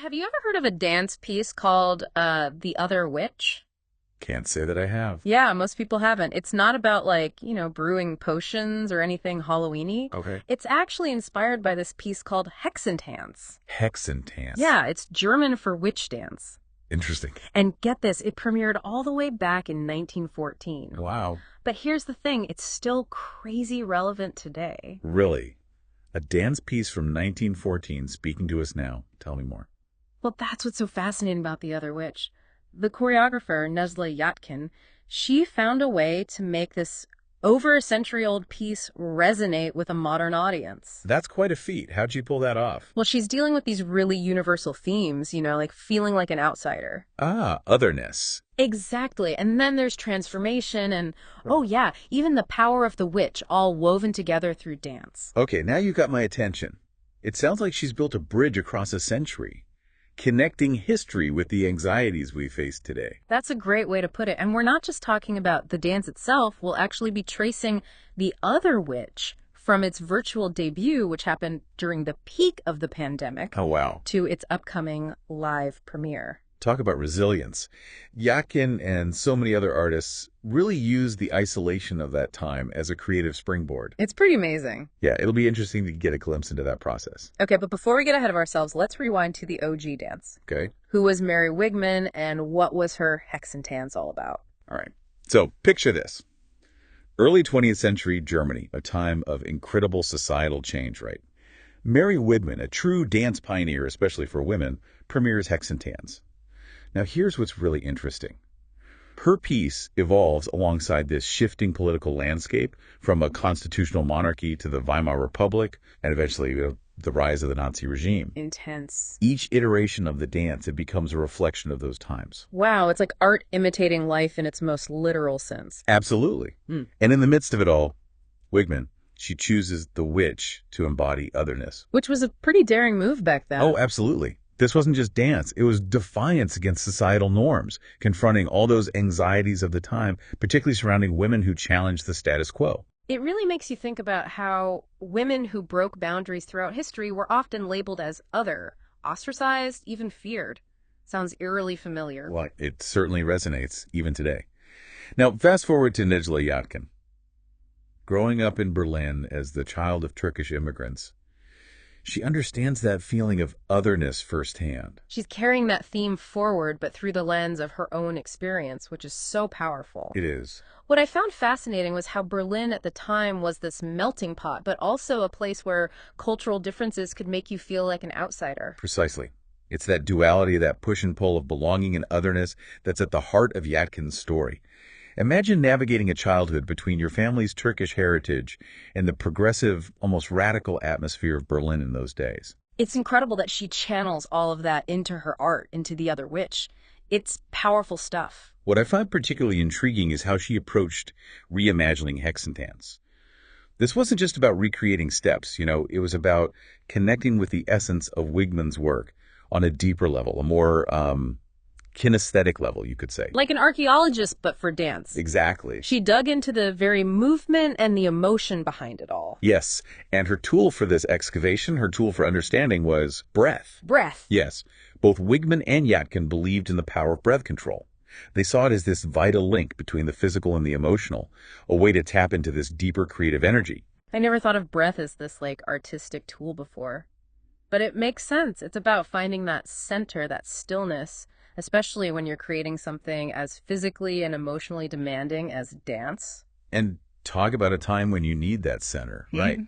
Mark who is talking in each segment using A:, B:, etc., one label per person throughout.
A: Have you ever heard of a dance piece called The Other Witch?
B: Can't say that I have.
A: Yeah, most people haven't. It's not about brewing potions or anything Halloween-y.
B: Okay.
A: It's actually inspired by this piece called Hexentanz.
B: Hexentanz.
A: Yeah, it's German for witch dance.
B: Interesting.
A: And get this, it premiered all the way back in 1914.
B: Wow.
A: But here's the thing, it's still crazy relevant today.
B: Really? A dance piece from 1914 speaking to us now. Tell me more.
A: Well, that's what's so fascinating about The Other Witch. The choreographer, Nejla Yatkin, she found a way to make this over a century-old piece resonate with a modern audience.
B: That's quite a feat. How'd you pull that off?
A: Well, she's dealing with these really universal themes, like feeling like an outsider.
B: Ah, otherness.
A: Exactly. And then there's transformation and, oh yeah, even the power of the witch, all woven together through dance.
B: Okay, now you got my attention. It sounds like she's built a bridge across a century, connecting history with the anxieties we face today.
A: That's a great way to put it. And we're not just talking about the dance itself. We'll actually be tracing The Other Witch from its virtual debut, which happened during the peak of the pandemic,
B: Oh, wow.
A: to its upcoming live premiere.
B: Talk about resilience. Yatkin and so many other artists really used the isolation of that time as a creative springboard.
A: It's pretty amazing.
B: Yeah, it'll be interesting to get a glimpse into that process.
A: Okay, but before we get ahead of ourselves, let's rewind to the OG dance.
B: Okay?
A: Who was Mary Wigman and what was her Hexentanz all about?
B: All right. So picture this. Early 20th century Germany, a time of incredible societal change, right? Mary Wigman, a true dance pioneer, especially for women, premieres Hexentanz. Now, here's what's really interesting. Her piece evolves alongside this shifting political landscape from a constitutional monarchy to the Weimar Republic and eventually the rise of the Nazi regime.
A: Intense.
B: Each iteration of the dance, it becomes a reflection of those times.
A: Wow, it's like art imitating life in its most literal sense.
B: Absolutely. And in the midst of it all, Wigman, she chooses the witch to embody otherness.
A: Which was a pretty daring move back then.
B: Oh, absolutely. This wasn't just dance. It was defiance against societal norms, confronting all those anxieties of the time, particularly surrounding women who challenged the status quo.
A: It really makes you think about how women who broke boundaries throughout history were often labeled as other, ostracized, even feared. Sounds eerily familiar.
B: Well, it certainly resonates, even today. Now, fast forward to Nejla Yatkin. Growing up in Berlin as the child of Turkish immigrants, she understands that feeling of otherness firsthand.
A: She's carrying that theme forward, but through the lens of her own experience, which is so powerful.
B: It is.
A: What I found fascinating was how Berlin at the time was this melting pot, but also a place where cultural differences could make you feel like an outsider.
B: Precisely. It's that duality, that push and pull of belonging and otherness that's at the heart of Yatkin's story. Imagine navigating a childhood between your family's Turkish heritage and the progressive, almost radical atmosphere of Berlin in those days.
A: It's incredible that she channels all of that into her art, into The Other Witch. It's powerful stuff.
B: What I find particularly intriguing is how she approached reimagining Hexentanz. This wasn't just about recreating steps, it was about connecting with the essence of Wigman's work on a deeper level, a more kinesthetic level, you could say.
A: Like an archaeologist, but for dance.
B: Exactly.
A: She dug into the very movement and the emotion behind it all.
B: Yes, and her tool for this excavation, her tool for understanding was breath.
A: Breath.
B: Yes, both Wigman and Yatkin believed in the power of breath control. They saw it as this vital link between the physical and the emotional, a way to tap into this deeper creative energy.
A: I never thought of breath as this artistic tool before. But it makes sense. It's about finding that center, that stillness, especially when you're creating something as physically and emotionally demanding as dance.
B: And talk about a time when you need that center, right?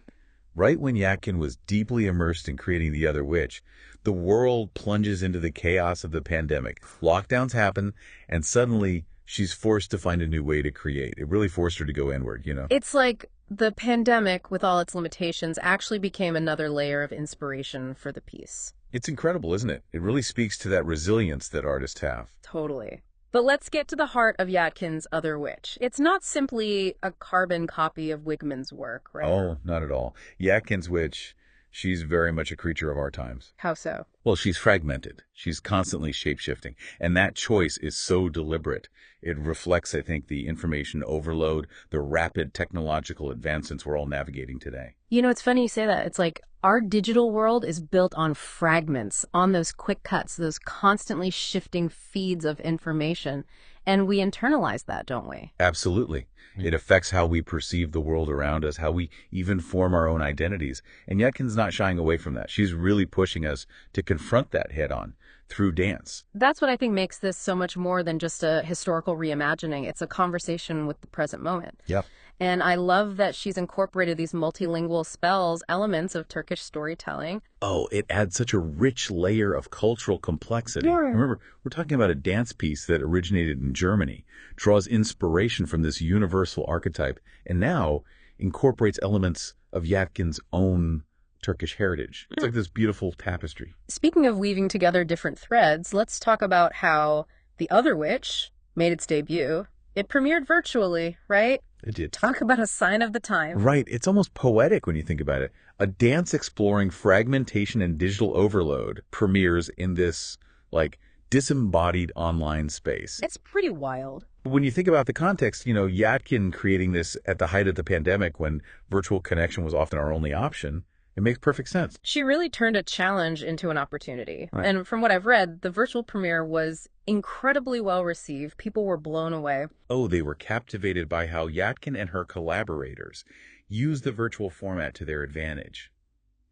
B: Right when Yatkin was deeply immersed in creating The Other Witch, the world plunges into the chaos of the pandemic. Lockdowns happen, and suddenly she's forced to find a new way to create. It really forced her to go inward,
A: It's like the pandemic, with all its limitations, actually became another layer of inspiration for the piece.
B: It's incredible, isn't it? It really speaks to that resilience that artists have.
A: Totally. But let's get to the heart of Yatkin's Other Witch. It's not simply a carbon copy of Wigman's work, right?
B: Oh, not at all. Yatkin's witch, she's very much a creature of our times.
A: How so?
B: Well, she's fragmented. She's constantly shape-shifting. And that choice is so deliberate. It reflects, I think, the information overload, the rapid technological advancements we're all navigating today.
A: You know, it's funny you say that. It's like our digital world is built on fragments, on those quick cuts, those constantly shifting feeds of information. And we internalize that, don't we?
B: Absolutely. It affects how we perceive the world around us, how we even form our own identities. And Yatkin's not shying away from that. She's really pushing us to confront that head on through dance.
A: That's what I think makes this so much more than just a historical reimagining. It's a conversation with the present moment.
B: Yep.
A: And I love that she's incorporated these multilingual spells, elements of Turkish storytelling.
B: Oh, it adds such a rich layer of cultural complexity.
A: Yeah.
B: Remember, we're talking about a dance piece that originated in Germany, draws inspiration from this universal archetype, and now incorporates elements of Yatkin's own Turkish heritage. It's like this beautiful tapestry.
A: Speaking of weaving together different threads, let's talk about how The Other Witch made its debut. It premiered virtually, right?
B: It did.
A: Talk about a sign of the time.
B: Right. It's almost poetic when you think about it. A dance exploring fragmentation and digital overload premieres in this, like, disembodied online space.
A: It's pretty wild.
B: When you think about the context, Yatkin creating this at the height of the pandemic when virtual connection was often our only option, it makes perfect sense.
A: She really turned a challenge into an opportunity.
B: Right.
A: And from what I've read, the virtual premiere was incredibly well received. People were blown away.
B: Oh, they were captivated by how Yatkin and her collaborators used the virtual format to their advantage.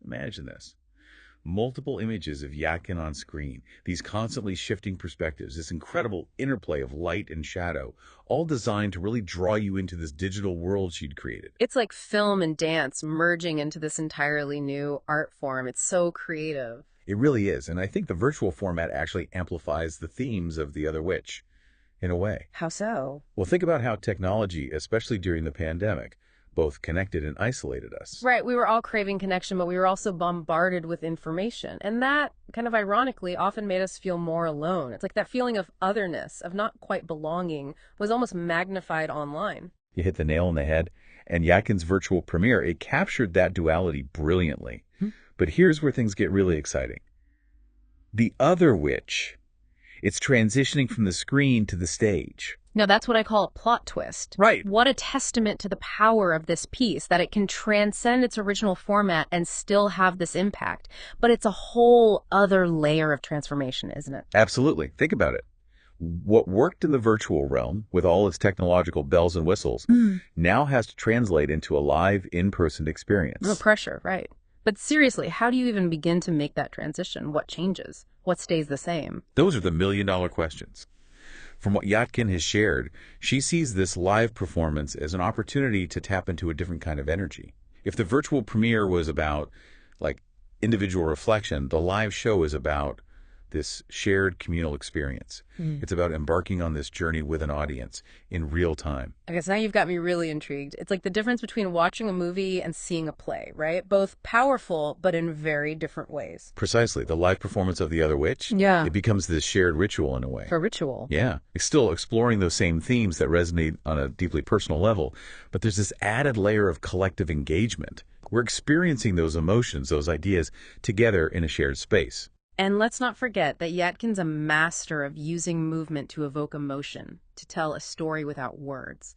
B: Imagine this. Multiple images of Yatkin on screen, these constantly shifting perspectives, this incredible interplay of light and shadow, all designed to really draw you into this digital world she'd created.
A: It's like film and dance merging into this entirely new art form. It's so creative.
B: It really is, and I think the virtual format actually amplifies the themes of The Other Witch, in a way.
A: How so?
B: Well, think about how technology, especially during the pandemic, both connected and isolated us.
A: Right, we were all craving connection, but we were also bombarded with information. And that, kind of ironically, often made us feel more alone. It's like that feeling of otherness, of not quite belonging, was almost magnified online.
B: You hit the nail on the head. And Yatkin's virtual premiere, it captured that duality brilliantly. But here's where things get really exciting. The Other Witch, it's transitioning from the screen to the stage.
A: Now, that's what I call a plot twist.
B: Right.
A: What a testament to the power of this piece, that it can transcend its original format and still have this impact. But it's a whole other layer of transformation, isn't it?
B: Absolutely. Think about it. What worked in the virtual realm with all its technological bells and whistles now has to translate into a live, in-person experience.
A: No pressure, right. But seriously, how do you even begin to make that transition? What changes? What stays the same?
B: Those are the million-dollar questions. From what Yatkin has shared, she sees this live performance as an opportunity to tap into a different kind of energy. If the virtual premiere was about, like, individual reflection, the live show is about this shared communal experience. It's about embarking on this journey with an audience in real time.
A: Okay, so now you've got me really intrigued. It's like the difference between watching a movie and seeing a play, right? Both powerful, but in very different ways.
B: Precisely. The live performance of The Other Witch,
A: Yeah.
B: it becomes this shared ritual in a way.
A: For ritual.
B: Yeah. It's still exploring those same themes that resonate on a deeply personal level, but there's this added layer of collective engagement. We're experiencing those emotions, those ideas, together in a shared space.
A: And let's not forget that Yatkin's a master of using movement to evoke emotion, to tell a story without words.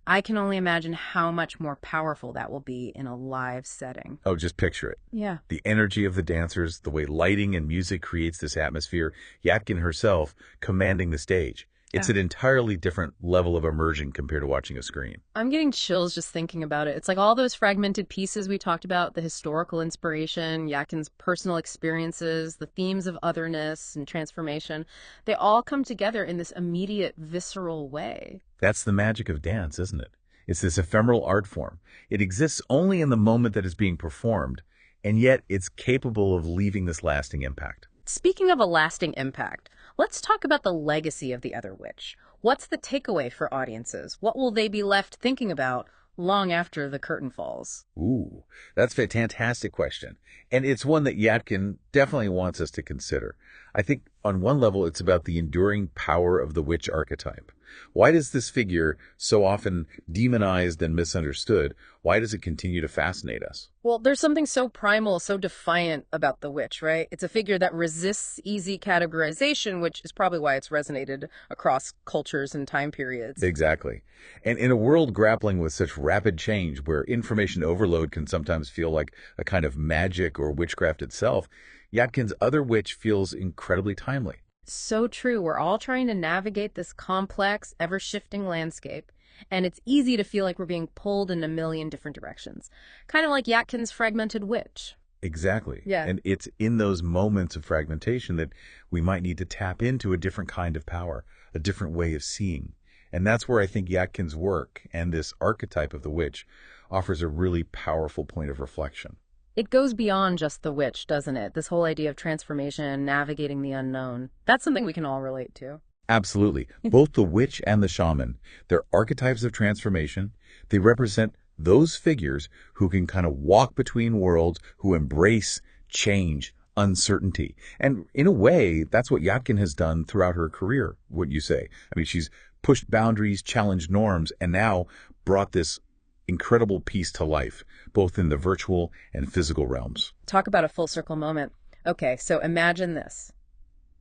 A: I can only imagine how much more powerful that will be in a live setting.
B: Oh, just picture it.
A: Yeah.
B: The energy of the dancers, the way lighting and music creates this atmosphere, Yatkin herself commanding the stage. It's an entirely different level of immersion compared to watching a screen.
A: I'm getting chills just thinking about it. It's like all those fragmented pieces we talked about, the historical inspiration, Yatkin's personal experiences, the themes of otherness and transformation, they all come together in this immediate, visceral way.
B: That's the magic of dance, isn't it? It's this ephemeral art form. It exists only in the moment that it's being performed, and yet it's capable of leaving this lasting impact.
A: Speaking of a lasting impact, let's talk about the legacy of The Other Witch. What's the takeaway for audiences? What will they be left thinking about long after the curtain falls?
B: Ooh, that's a fantastic question. And it's one that Yatkin definitely wants us to consider. I think on one level, it's about the enduring power of the witch archetype. Why does this figure, so often demonized and misunderstood, why does it continue to fascinate us?
A: Well, there's something so primal, so defiant about the witch, right? It's a figure that resists easy categorization, which is probably why it's resonated across cultures and time periods.
B: Exactly. And in a world grappling with such rapid change, where information overload can sometimes feel like a kind of magic or witchcraft itself, Yatkin's Other Witch feels incredibly timely.
A: So true. We're all trying to navigate this complex, ever-shifting landscape, and it's easy to feel like we're being pulled in a million different directions. Kind of like Yatkin's Fragmented Witch.
B: Exactly.
A: Yeah.
B: And it's in those moments of fragmentation that we might need to tap into a different kind of power, a different way of seeing. And that's where I think Yatkin's work and this archetype of the witch offers a really powerful point of reflection.
A: It goes beyond just the witch, doesn't it? This whole idea of transformation, navigating the unknown. That's something we can all relate to.
B: Absolutely. Both the witch and the shaman, they're archetypes of transformation. They represent those figures who can kind of walk between worlds, who embrace change, uncertainty. And in a way, that's what Yatkin has done throughout her career, would you say? I mean, she's pushed boundaries, challenged norms, and now brought this incredible piece to life, both in the virtual and physical realms.
A: Talk about a full circle moment. Okay, so imagine this.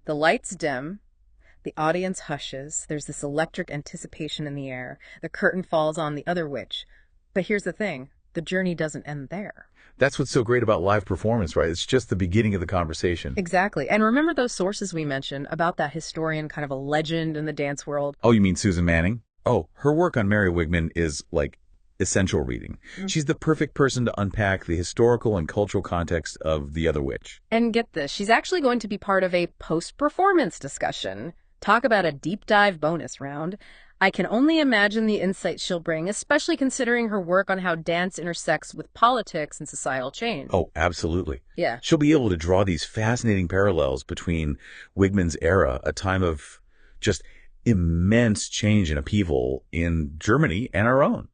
A: The lights dim, the audience hushes, there's this electric anticipation in the air, the curtain falls on the other witch. But here's the thing, the journey doesn't end there.
B: That's what's so great about live performance, right? It's just the beginning of the conversation.
A: Exactly. And remember those sources we mentioned about that historian, kind of a legend in the dance world?
B: Oh, you mean Susan Manning? Oh, her work on Mary Wigman is like essential reading. She's the perfect person to unpack the historical and cultural context of The Other Witch.
A: And get this, she's actually going to be part of a post-performance discussion. Talk about a deep dive bonus round. I can only imagine the insights she'll bring, especially considering her work on how dance intersects with politics and societal change.
B: Oh, absolutely.
A: Yeah.
B: She'll be able to draw these fascinating parallels between Wigman's era, a time of just immense change and upheaval in Germany, and our own.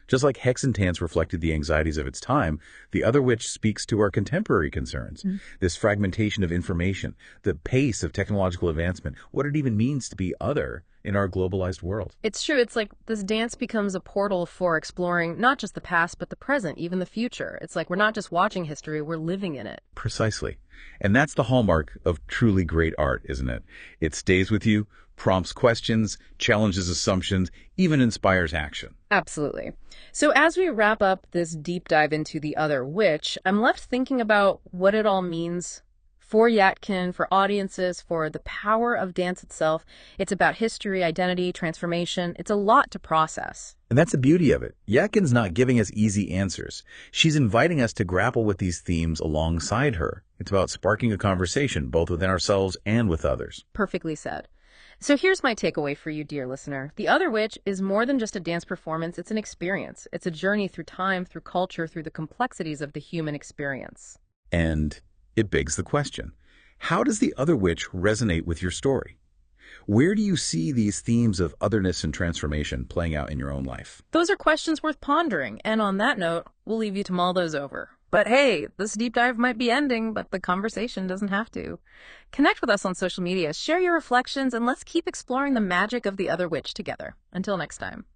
B: Just like Hexentanz reflected the anxieties of its time, The Other Witch speaks to our contemporary concerns. This fragmentation of information, the pace of technological advancement, what it even means to be other in our globalized world.
A: It's true. It's like this dance becomes a portal for exploring not just the past, but the present, even the future. It's like we're not just watching history, we're living in it.
B: Precisely. And that's the hallmark of truly great art, isn't it? It stays with you, prompts questions, challenges assumptions, even inspires action.
A: Absolutely. So as we wrap up this deep dive into The Other Witch, I'm left thinking about what it all means for Yatkin, for audiences, for the power of dance itself. It's about history, identity, transformation. It's a lot to process.
B: And that's the beauty of it. Yatkin's not giving us easy answers. She's inviting us to grapple with these themes alongside her. It's about sparking a conversation, both within ourselves and with others.
A: Perfectly said. So here's my takeaway for you, dear listener. The Other Witch is more than just a dance performance. It's an experience. It's a journey through time, through culture, through the complexities of the human experience.
B: And it begs the question, how does The Other Witch resonate with your story? Where do you see these themes of otherness and transformation playing out in your own life?
A: Those are questions worth pondering. And on that note, we'll leave you to mull those over. But hey, this deep dive might be ending, but the conversation doesn't have to. Connect with us on social media, share your reflections, and let's keep exploring the magic of The Other Witch together. Until next time.